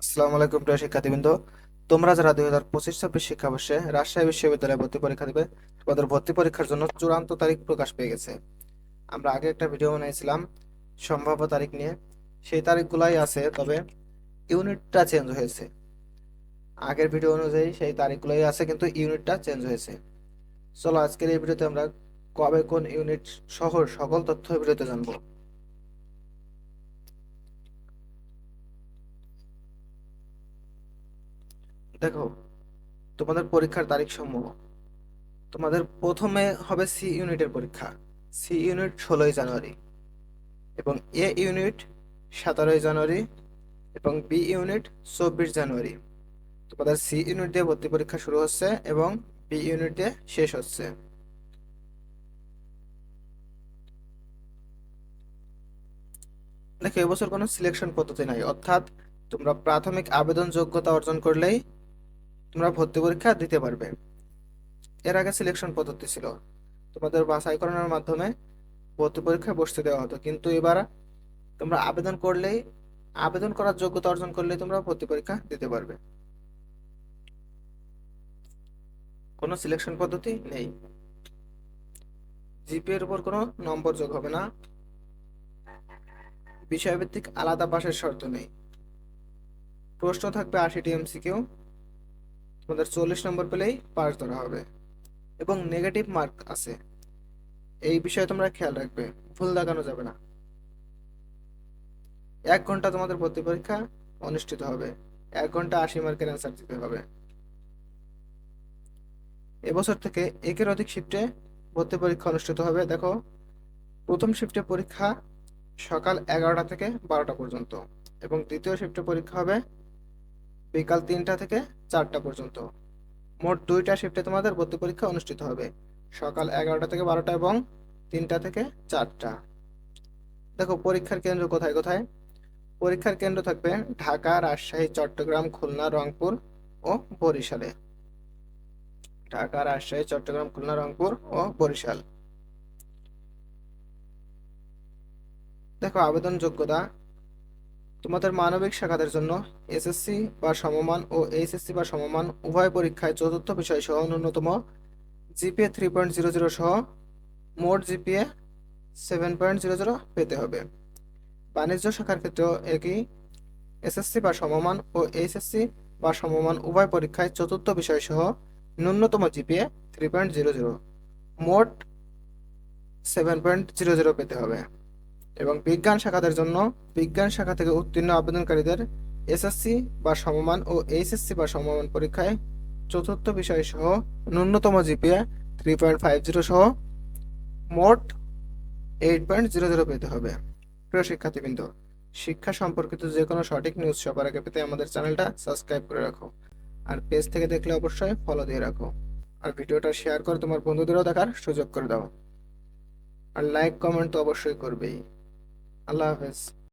আসসালামু আলাইকুম প্রিয় শিক্ষার্থীবৃন্দ। তোমরা যারা 2025-26 শিক্ষাবর্ষে রাজশাহী বিশ্ববিদ্যালয়ে ভর্তি পরীক্ষা দিবে, তোমাদের ভর্তি পরীক্ষার জন্য চূড়ান্ত তারিখ প্রকাশ পেয়ে গেছে। আমরা আগে একটা ভিডিও বানিয়েছিলাম সম্ভাব্য তারিখ নিয়ে। সেই তারিখগুলাই আছে, তবে ইউনিটটা চেঞ্জ হয়েছে। আগের ভিডিও অনুযায়ী সেই তারিখগুলাই আছে, কিন্তু ইউনিটটা চেঞ্জ হয়েছে। চলো আজকের এই ভিডিওতে আমরা কবে কোন ইউনিট সহ সকল তথ্য এই ভিডিওতে জানবো। দেখো, তোমাদের পরীক্ষার তারিখ সমূহ। তোমাদের প্রথমে হবে সি ইউনিটের পরীক্ষা। সি ইউনিট 16ই জানুয়ারি, এবং এ ইউনিট 17ই জানুয়ারি, এবং বি ইউনিট 24 জানুয়ারি। তোমাদের সি ইউনিট দিয়ে ভর্তি পরীক্ষা শুরু হচ্ছে এবং বি ইউনিট দিয়ে শেষ হচ্ছে। দেখো, এবছর কোনো সিলেকশন পদ্ধতি নাই, অর্থাৎ তোমরা প্রাথমিক আবেদন যোগ্যতা অর্জন করলেই তোমরা ভর্তি পরীক্ষা দিতে পারবে। এর আগে সিলেকশন পদ্ধতি ছিল, তোমাদের বাছাইকরণের মাধ্যমে ভর্তি পরীক্ষায় বসতে দেওয়া হতো, কিন্তু এবার তোমরা আবেদন করলেই, আবেদন করার যোগ্যতা অর্জন করলেই তোমরা ভর্তি পরীক্ষা দিতে পারবে। কোনো সিলেকশন পদ্ধতি নেই। জিপিএর উপর কোনো নম্বর যোগ হবে না। বিষয়ভিত্তিক আলাদা পাশের শর্ত নেই। প্রশ্ন থাকবে 80টি এমসিকিউ। তোমাদের 40 নম্বর পেলেই পাস ধরা হবে, এবং নেগেটিভ মার্ক আছে। এই বিষয়ে তোমরা খেয়াল রাখবে, ভুল দেখানো যাবে না। 1 ঘন্টা তোমাদের ভর্তি পরীক্ষা অনুষ্ঠিত হবে। 1 ঘন্টা 80 মার্কের অ্যান্সার দিতে হবে। এবছর থেকে একের অধিক শিফটে ভর্তি পরীক্ষা অনুষ্ঠিত হবে। দেখো, প্রথম শিফটে পরীক্ষা সকাল 11টা থেকে 12টা পর্যন্ত, এবং দ্বিতীয় শিফটে পরীক্ষা হবে বিকাল 3টা থেকে 4টা পর্যন্ত। মোট 2টা শিফটে তোমাদের ভর্তি পরীক্ষা অনুষ্ঠিত হবে, সকাল 11টা থেকে 12টা এবং 3টা থেকে 4টা। দেখো, পরীক্ষার কেন্দ্র কোথায় কোথায়। পরীক্ষার কেন্দ্র থাকবে ঢাকা, রাজশাহী, চট্টগ্রাম, খুলনা, রংপুর ও বরিশালে। ঢাকা, রাজশাহী, চট্টগ্রাম, খুলনা, রংপুর ও বরিশাল। দেখো, আবেদন যোগ্যতা। তোমাদের মানবিক শাখাদের জন্য এসএসসি বা সমমান ও এইচএসসি বা সমমান উভয় পরীক্ষায় চতুর্থ বিষয় সহ ন্যূনতম জিপিএ 3.00 সহ মোট জিপিএ 7.00 পেতে হবে। বাণিজ্য শাখার ক্ষেত্রেও একই। এসএসসি বা সমমান ও এইচএসসি বা সমমান উভয় পরীক্ষায় চতুর্থ বিষয় সহ ন্যূনতম জিপিএ 3.00, মোট 7.00 পেতে হবে। এবং বিজ্ঞান শাখাদের জন্য বিজ্ঞান শাখা থেকে উত্তীর্ণ আবেদনকারীদের এসএসসি বা সমমান ও এইচএসসি বা সমমান পরীক্ষায় চতুর্থ বিষয় সহ ন্যূনতম জিপিএ 3.50 সহ মোট 8.00 পেতে হবে। প্রিয় শিক্ষার্থীবৃন্দ, শিক্ষা সম্পর্কিত যে কোনো সঠিক নিউজ সবার আগে পেতে আমাদের চ্যানেলটা সাবস্ক্রাইব করে রাখো, আর পেজ থেকে দেখলে অবশ্যই ফলো দিয়ে রাখো, আর ভিডিওটা শেয়ার করে তোমার বন্ধুদেরও দেখার সুযোগ করে দাও, আর লাইক কমেন্ট তো অবশ্যই করবেই। আল্লাহ হাফেজ।